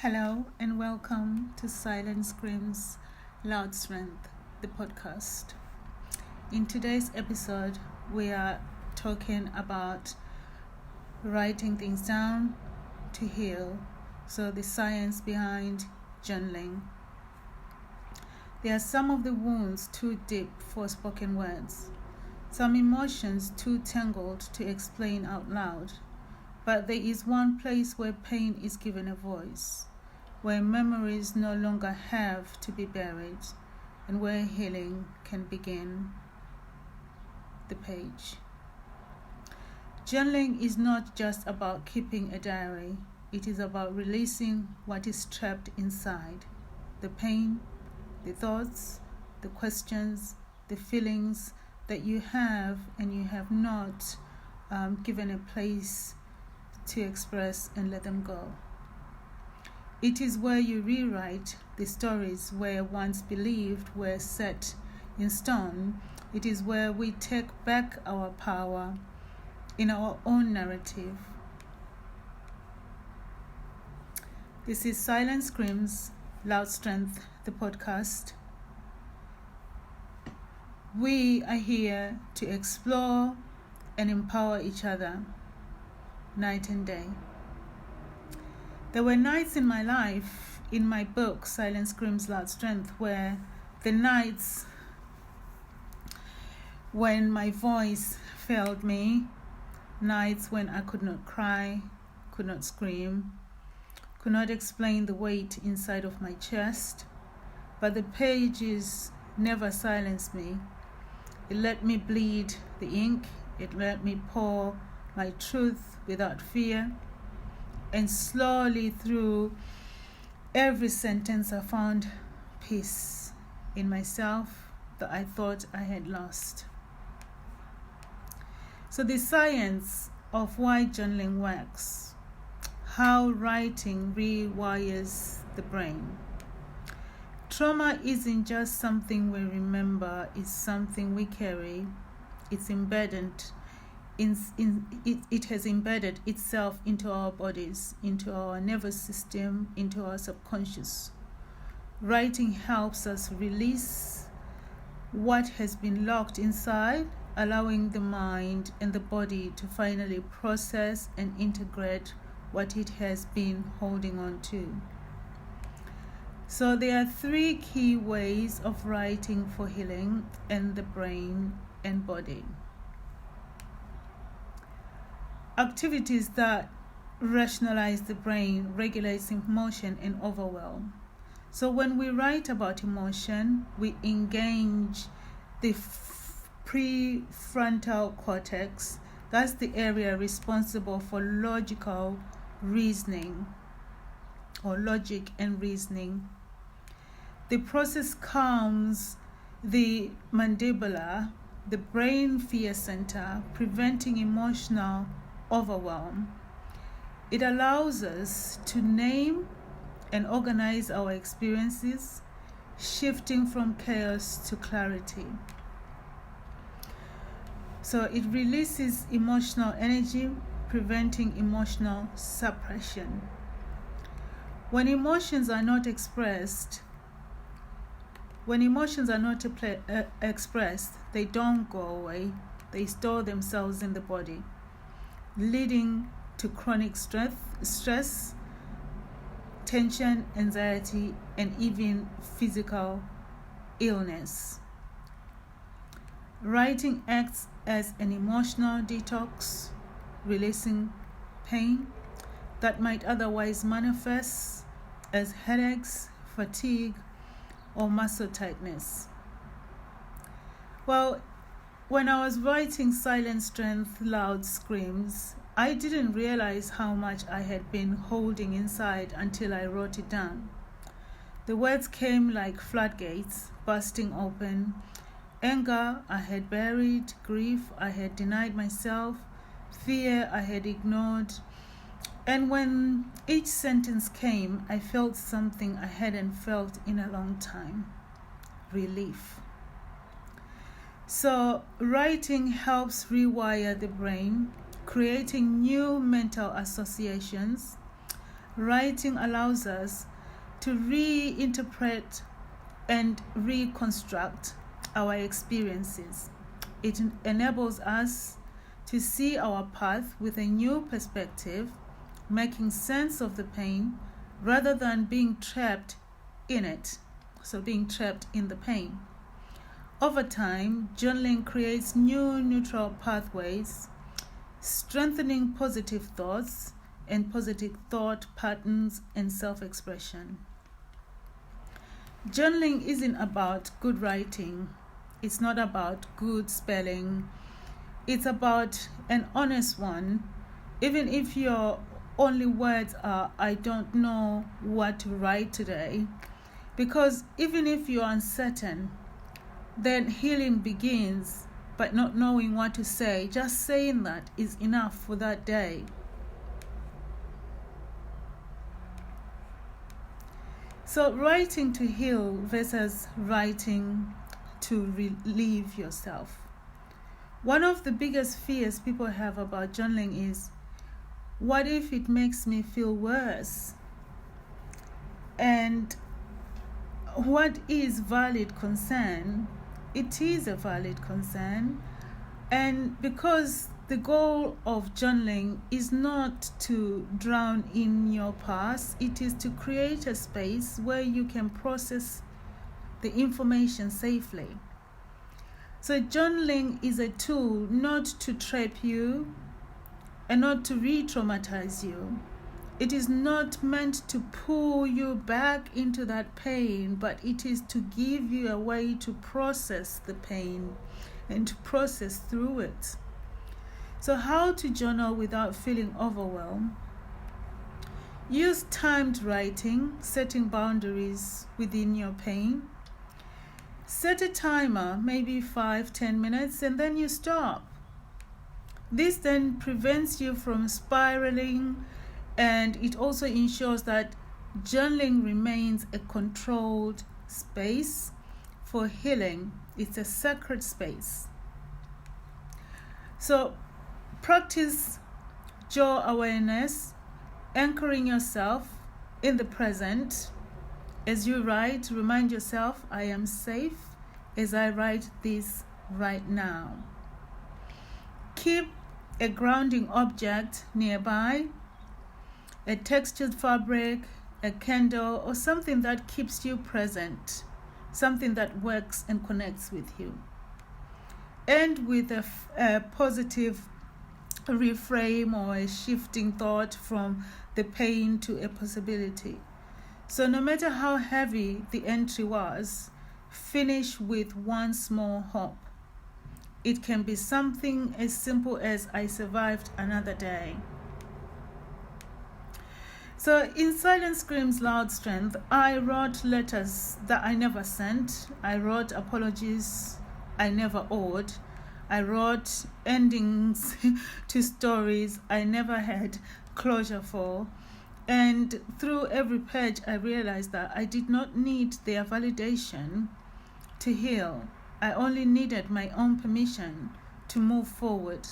Hello and welcome to Silent Screams, Loud Strength, the podcast. In today's episode, we are talking about writing things down to heal. So the science behind journaling. There are some of the wounds too deep for spoken words, some emotions too tangled to explain out loud. But there is one place where pain is given a voice, where memories no longer have to be buried, and where healing can begin. The page. Journaling is not just about keeping a diary. It is about releasing what is trapped inside. The pain, the thoughts, the questions, the feelings that you have and you have not given a place to express and let them go. It is where you rewrite the stories where once believed were set in stone. It is where we take back our power in our own narrative. This is Silent Screams, Loud Strength, the podcast. We are here to explore and empower each other night and day. There were nights in my life, in my book, Silent Screams, Loud Strength, where the nights when my voice failed me, nights when I could not cry, could not scream, could not explain the weight inside of my chest, but the pages never silenced me. It let me bleed the ink, it let me pour my truth without fear, and slowly through every sentence I found peace in myself that I thought I had lost. So the science of why journaling works, how writing rewires the brain. Trauma isn't just something we remember, it's something we carry. It's embedded it has embedded itself into our bodies, into our nervous system, into our subconscious. Writing helps us release what has been locked inside, allowing the mind and the body to finally process and integrate what it has been holding on to. So there are 3 key ways of writing for healing in the brain and body. Activities that rationalize the brain, regulates emotion and overwhelm. So when we write about emotion, we engage the prefrontal cortex. That's the area responsible for logical reasoning or logic and reasoning. The process calms the mandibular, the brain fear center, preventing emotional overwhelm. It allows us to name and organize our experiences, shifting from chaos to clarity. So it releases emotional energy, preventing emotional suppression. When emotions are not expressed, they don't go away. They store themselves in the body, leading to chronic stress, tension, anxiety, and even physical illness. Writing acts as an emotional detox, releasing pain that might otherwise manifest as headaches, fatigue, or muscle tightness. Well, when I was writing Silent Strength, Loud Screams, I didn't realize how much I had been holding inside until I wrote it down. The words came like floodgates, bursting open. Anger I had buried, grief I had denied myself, fear I had ignored. And when each sentence came, I felt something I hadn't felt in a long time: relief. So writing helps rewire the brain, creating new mental associations, writing allows us to reinterpret and reconstruct our experiences. It enables us to see our path with a new perspective, making sense of the pain rather than being trapped in it, so being trapped in the pain. Over time, journaling creates new neutral pathways, strengthening positive thoughts and positive thought patterns and self-expression. Journaling isn't about good writing. It's not about good spelling. It's about an honest one, even if your only words are, I don't know what to write today. Because even if you're uncertain, then healing begins by not knowing what to say. Just saying that is enough for that day. So writing to heal versus writing to relieve yourself. One of the biggest fears people have about journaling is, what if it makes me feel worse? And what is valid concern? It is a valid concern. And because the goal of journaling is not to drown in your past, it is to create a space where you can process the information safely. So journaling is a tool not to trap you and not to re-traumatize you. It is not meant to pull you back into that pain, but it is to give you a way to process the pain and to process through it. So how to journal without feeling overwhelmed? Use timed writing, setting boundaries within your pain. Set a timer, maybe 5-10 minutes, and then you stop. This then prevents you from spiraling, and it also ensures that journaling remains a controlled space for healing. It's a sacred space. So practice jaw awareness, anchoring yourself in the present. As you write, remind yourself, I am safe as I write this right now. Keep a grounding object nearby, a textured fabric, a candle, or something that keeps you present, something that works and connects with you. End with a positive reframe or a shifting thought from the pain to a possibility. So no matter how heavy the entry was, finish with one small hope. It can be something as simple as I survived another day. So in Silence Screams Loud Strength, I wrote letters that I never sent. I wrote apologies I never owed. I wrote endings to stories I never had closure for. And through every page, I realized that I did not need their validation to heal. I only needed my own permission to move forward.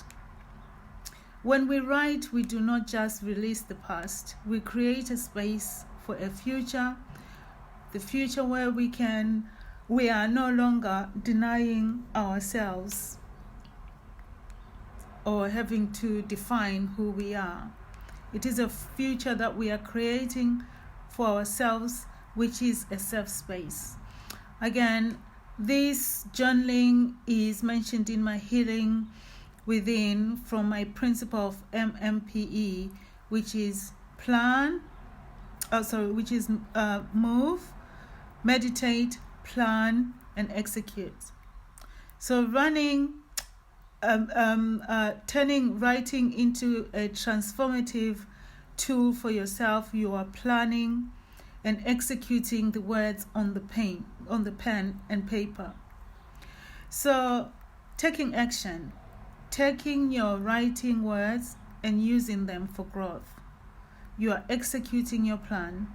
When we write, we do not just release the past. We create a space for a future, the future where we are no longer denying ourselves or having to define who we are. It is a future that we are creating for ourselves, which is a safe space. Again, this journaling is mentioned in my Healing Within from my principle of MMPE, which is move, meditate, plan, and execute. So turning writing into a transformative tool for yourself. You are planning and executing the words on the pen and paper. So taking action, taking your writing words and using them for growth. You are executing your plan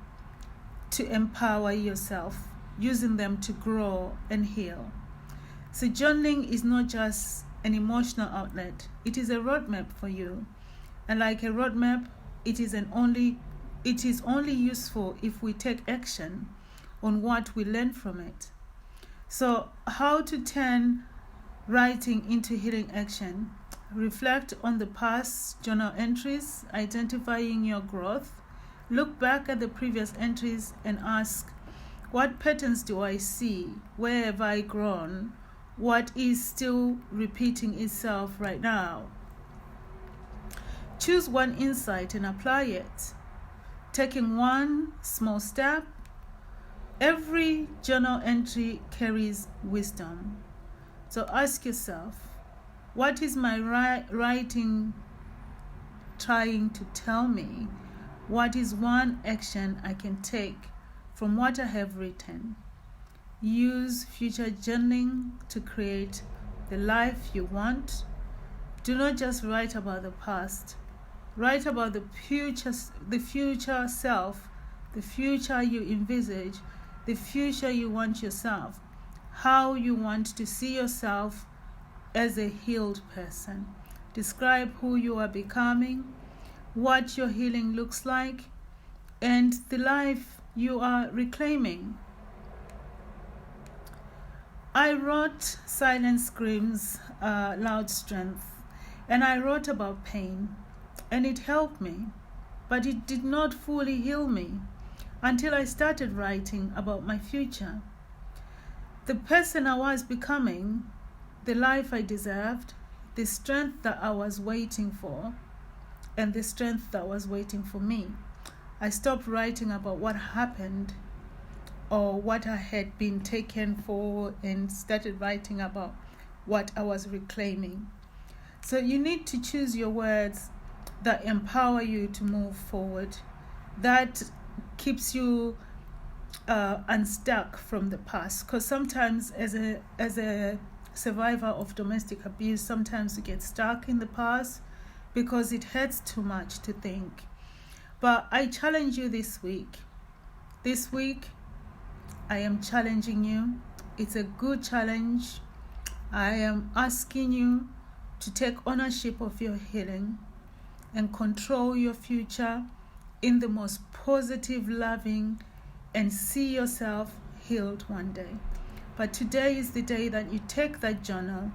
to empower yourself, using them to grow and heal. So journaling is not just an emotional outlet. It is a roadmap for you. And like a roadmap, it is an only it is only useful if we take action on what we learn from it. So, how to turn writing into healing action? Reflect on the past journal entries, identifying your growth. Look back at the previous entries and ask, what patterns do I see? Where have I grown? What is still repeating itself right now? Choose one insight and apply it, taking one small step. Every journal entry carries wisdom. So ask yourself, what is my writing trying to tell me? What is one action I can take from what I have written? Use future journaling to create the life you want. Do not just write about the past. Write about the future self, the future you envisage, the future you want yourself, how you want to see yourself as a healed person. Describe who you are becoming, what your healing looks like, and the life you are reclaiming. I wrote Silent Screams, Loud Strength, and I wrote about pain, and it helped me, but it did not fully heal me until I started writing about my future. The person I was becoming, the life I deserved, the strength that I was waiting for, and the strength that was waiting for me. I stopped writing about what happened or what I had been taken for and started writing about what I was reclaiming. So you need to choose your words that empower you to move forward, that keeps you unstuck from the past. Because sometimes as a survivor of domestic abuse, sometimes you get stuck in the past because it hurts too much to think. But I challenge you this week. This week, I am challenging you. It's a good challenge. I am asking you to take ownership of your healing and control your future in the most positive, loving, and see yourself healed one day. But today is the day that you take that journal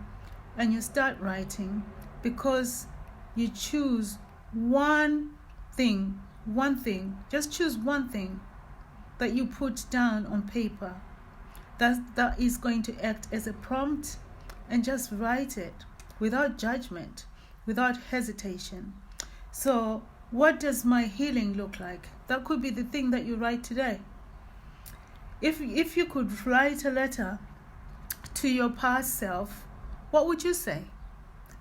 and you start writing, because you choose one thing, just choose one thing that you put down on paper that is going to act as a prompt, and just write it without judgment, without hesitation. So what does my healing look like? That could be the thing that you write today. If you could write a letter to your past self, what would you say?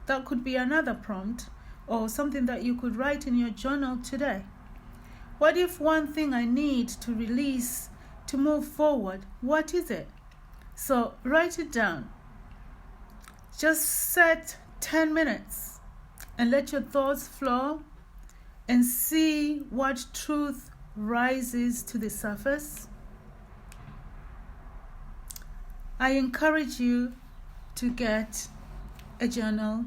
That could be another prompt, or something that you could write in your journal today. What if one thing I need to release to move forward? What is it? So write it down. Just set 10 minutes and let your thoughts flow and see what truth rises to the surface. I encourage you to get a journal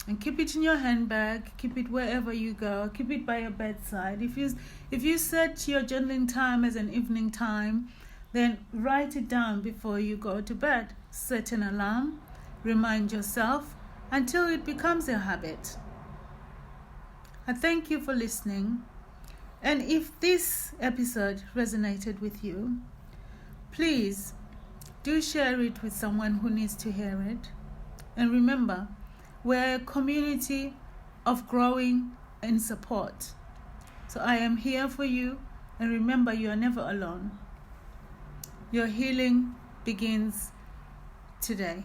and keep it in your handbag, keep it wherever you go, keep it by your bedside. If you set your journaling time as an evening time, then write it down before you go to bed. Set an alarm, remind yourself until it becomes a habit. I thank you for listening. And if this episode resonated with you, please do share it with someone who needs to hear it. And remember, we're a community of growing and support. So I am here for you, and remember, you are never alone. Your healing begins today.